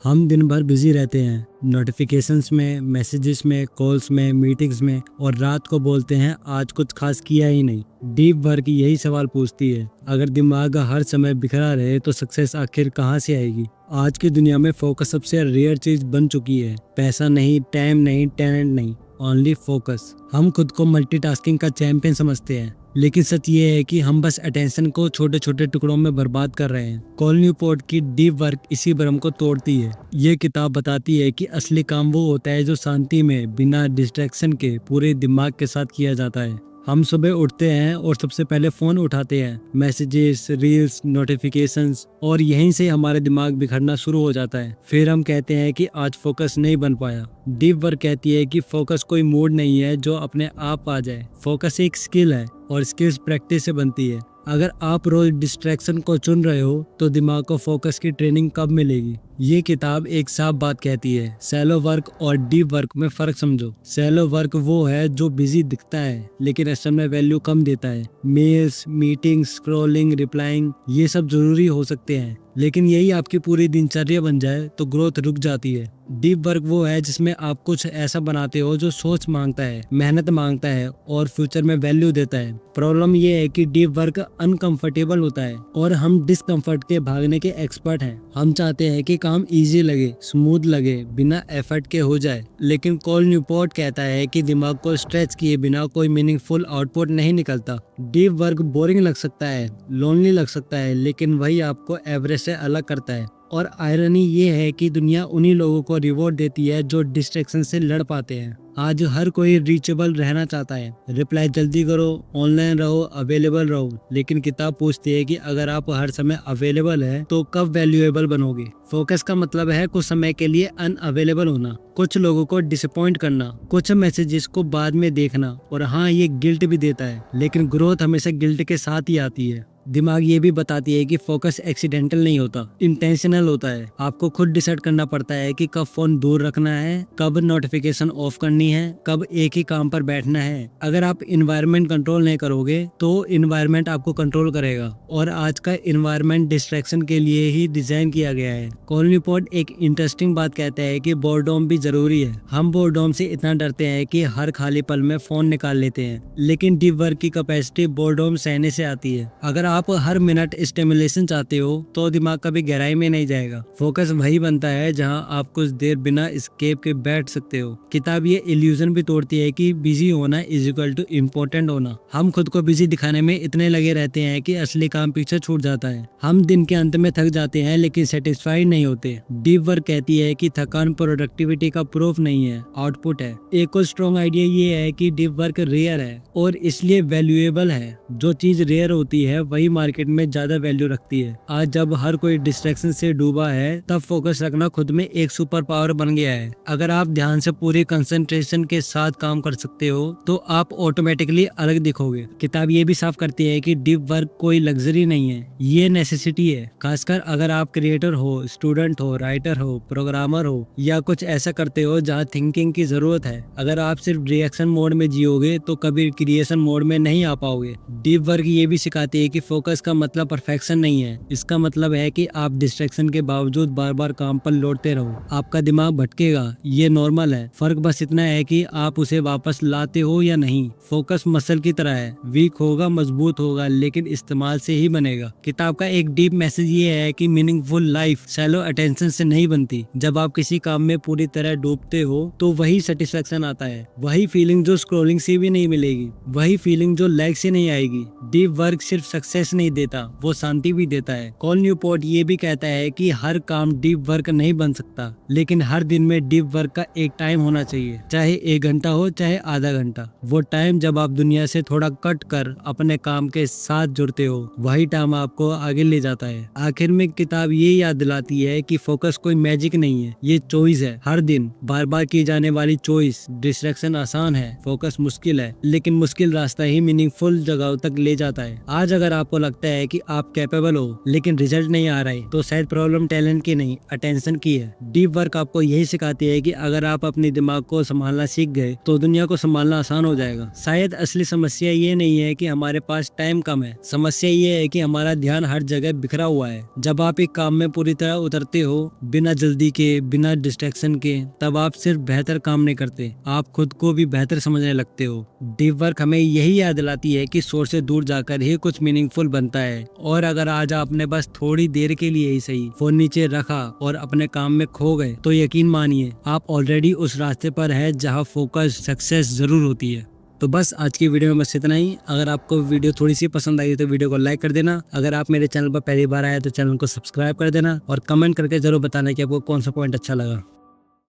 हम दिन भर बिजी रहते हैं, नोटिफिकेशंस में, मैसेजेस में, कॉल्स में, मीटिंग्स में, और रात को बोलते हैं आज कुछ खास किया ही नहीं। डीप वर्क यही सवाल पूछती है, अगर दिमाग हर समय बिखरा रहे तो सक्सेस आखिर कहाँ से आएगी। आज की दुनिया में फोकस सबसे रेयर चीज बन चुकी है। पैसा नहीं, टाइम नहीं, टैलेंट नहीं, ओनली फोकस। हम खुद को मल्टीटास्किंग का चैंपियन समझते हैं, लेकिन सच ये है कि हम बस अटेंशन को छोटे छोटे टुकड़ों में बर्बाद कर रहे हैं। कॉल न्यूपोर्ट की डीप वर्क इसी भ्रम को तोड़ती है। ये किताब बताती है कि असली काम वो होता है जो शांति में, बिना डिस्ट्रैक्शन के, पूरे दिमाग के साथ किया जाता है। हम सुबह उठते हैं और सबसे पहले फोन उठाते हैं, मैसेजेस, रील्स, नोटिफिकेशंस, और यहीं से हमारे दिमाग बिखरना शुरू हो जाता है। फिर हम कहते हैं कि आज फोकस नहीं बन पाया। डीप वर्क कहती है कि फोकस कोई मूड नहीं है जो अपने आप आ जाए। फोकस एक स्किल है और स्किल्स प्रैक्टिस से बनती है। अगर आप रोज डिस्ट्रैक्शन को चुन रहे हो तो दिमाग को फोकस की ट्रेनिंग कब मिलेगी। ये किताब एक साफ बात कहती है, शैलो वर्क और डीप वर्क में फर्क समझो। शैलो वर्क वो है जो बिजी दिखता है लेकिन असल में वैल्यू कम देता है। मेल्स, मीटिंग्स, स्क्रॉलिंग, रिप्लाइंग, ये सब जरूरी हो सकते हैं, लेकिन यही आपकी पूरी दिनचर्या बन जाए तो ग्रोथ रुक जाती है। डीप वर्क वो है जिसमें आप कुछ ऐसा बनाते हो जो सोच मांगता है, मेहनत मांगता है और फ्यूचर में वैल्यू देता है। प्रॉब्लम ये है कि डीप वर्क अनकंफर्टेबल होता है और हम डिस्कम्फर्ट के भागने के एक्सपर्ट हैं। हम चाहते हैं कि काम इजी लगे, स्मूथ लगे, बिना एफर्ट के हो जाए, लेकिन कॉल न्यूपोर्ट कहता है कि दिमाग को स्ट्रेच किए बिना कोई मीनिंगफुल आउटपुट नहीं निकलता। डीप वर्क बोरिंग लग सकता है, लोनली लग सकता है, लेकिन वही आपको एवरेज से अलग करता है। और आयरनी ये है कि दुनिया उन्हीं लोगों को रिवॉर्ड देती है जो डिस्ट्रैक्शन से लड़ पाते हैं। आज हर कोई रीचेबल रहना चाहता है, रिप्लाई जल्दी करो, ऑनलाइन रहो, अवेलेबल रहो, लेकिन किताब पूछती है कि अगर आप हर समय अवेलेबल है तो कब वैल्यूएबल बनोगे। फोकस का मतलब है कुछ समय के लिए अनअवेलेबल होना, कुछ लोगों को डिसअपॉइंट करना, कुछ मैसेजेस को बाद में देखना, और हाँ, ये गिल्ट भी देता है, लेकिन ग्रोथ हमेशा गिल्ट के साथ ही आती है। दिमाग ये भी बताती है कि फोकस एक्सीडेंटल नहीं होता, इंटेंशनल होता है। आपको खुद डिसाइड करना पड़ता है कि कब फोन दूर रखना है, कब नोटिफिकेशन ऑफ करनी है, कब एक ही काम पर बैठना है। अगर आप इन्वायरमेंट कंट्रोल नहीं करोगे तो इन्वायरमेंट आपको कंट्रोल करेगा, और आज का इन्वायरमेंट डिस्ट्रैक्शन के लिए ही डिजाइन किया गया है। कॉल न्यूपोर्ट एक इंटरेस्टिंग बात कहता है कि बोर्डम भी जरूरी है। हम बोर्डम से इतना डरते हैं कि हर खाली पल में फोन निकाल लेते हैं, लेकिन डीप वर्क की कैपेसिटी बोर्डम सहने से आती है। अगर आप हर मिनट स्टिमुलेशन चाहते हो तो दिमाग कभी गहराई में नहीं जाएगा। फोकस वही बनता है जहां आप कुछ देर बिना एस्केप के बैठ सकते हो। किताब ये इल्यूजन भी तोड़ती है कि बिजी होना इज इक्वल टू इम्पोर्टेंट होना। हम खुद को बिजी दिखाने में इतने लगे रहते हैं कि असली काम पीछे छूट जाता है। हम दिन के अंत में थक जाते हैं लेकिन सेटिस्फाइड नहीं होते। डीप वर्क कहती है कि थकान प्रोडक्टिविटी का प्रूफ नहीं है, आउटपुट है। एक और स्ट्रॉन्ग आइडिया ये है कि डीप वर्क रेयर है और इसलिए वैल्यूएबल है। जो चीज रेयर होती है वही मार्केट में ज्यादा वैल्यू रखती है। आज जब हर कोई डिस्ट्रैक्शन से डूबा है तब फोकस रखना खुद में एक सुपर पावर बन गया है। अगर आप ध्यान से पूरी कंसंट्रेशन के साथ काम कर सकते हो तो आप ऑटोमेटिकली अलग दिखोगे। किताब ये भी साफ करती है कि डीप वर्क कोई लग्जरी नहीं है, ये नेसेसिटी है। खासकर अगर आप क्रिएटर हो, स्टूडेंट हो, राइटर हो, प्रोग्रामर हो, या कुछ ऐसा करते हो जहाँ थिंकिंग की जरूरत है। अगर आप सिर्फ रिएक्शन मोड में जियोगे तो कभी क्रिएशन मोड में नहीं आ पाओगे। डीप वर्क ये भी सिखाती है कि फोकस का मतलब परफेक्शन नहीं है, इसका मतलब है कि आप डिस्ट्रैक्शन के बावजूद बार बार काम पर लौटते रहो। आपका दिमाग भटकेगा, ये नॉर्मल है, फर्क बस इतना है कि आप उसे वापस लाते हो या नहीं। फोकस मसल की तरह है, वीक होगा, मजबूत होगा, लेकिन इस्तेमाल से ही बनेगा। किताब का एक डीप मैसेज ये है कि मीनिंगफुल लाइफ शैलो अटेंशन से नहीं बनती। जब आप किसी काम में पूरी तरह डूबते हो तो वही सेटिस्फेक्शन आता है, वही फीलिंग जो स्क्रॉलिंग से भी नहीं मिलेगी, वही फीलिंग जो लाइक से नहीं आएगी। डीप वर्क सिर्फ सक्सेस नहीं देता, वो शांति भी देता है। कॉल न्यूपोर्ट ये भी कहता है कि हर काम डीप वर्क नहीं बन सकता, लेकिन हर दिन में डीप वर्क का एक टाइम होना चाहिए, चाहे 1 घंटा हो चाहे आधा घंटा। वो टाइम जब आप दुनिया से थोड़ा कट कर अपने काम के साथ जुड़ते हो, वही टाइम आपको आगे ले जाता है। आखिर में किताब ये याद दिलाती है कि फोकस कोई मैजिक नहीं है, ये चॉइस है। हर दिन बार बार की जाने वाली चॉइस। डिस्ट्रैक्शन आसान है, फोकस मुश्किल है, लेकिन मुश्किल रास्ता ही मीनिंगफुल जगह तक ले जाता है। आज अगर आप आपको लगता है कि आप कैपेबल हो लेकिन रिजल्ट नहीं आ रहा है, तो शायद प्रॉब्लम टैलेंट की नहीं, अटेंशन की है। डीप वर्क आपको यही सिखाती है कि अगर आप अपने दिमाग को संभालना सीख गए तो दुनिया को संभालना आसान हो जाएगा। शायद असली समस्या ये नहीं है कि हमारे पास टाइम कम है, समस्या ये है कि हमारा ध्यान हर जगह बिखरा हुआ है। जब आप एक काम में पूरी तरह उतरते हो, बिना जल्दी के, बिना डिस्ट्रैक्शन के, तब आप सिर्फ बेहतर काम नहीं करते, आप खुद को भी बेहतर समझने लगते हो। डीप वर्क हमें यही याद दिलाती है कि सोच से दूर जाकर ही कुछ मीनिंगफुल बनता है। और अगर आज आपने बस थोड़ी देर के लिए ही सही फोन नीचे रखा और अपने काम में खो गए, तो यकीन मानिए आप ऑलरेडी उस रास्ते पर है जहां फोकस सक्सेस जरूर होती है। तो बस आज की वीडियो में बस इतना ही। अगर आपको वीडियो थोड़ी सी पसंद आई तो वीडियो को लाइक कर देना। अगर आप मेरे चैनल पर पहली बार आए तो चैनल को सब्सक्राइब कर देना और कमेंट करके जरूर बताना कि आपको कौन सा पॉइंट अच्छा लगा।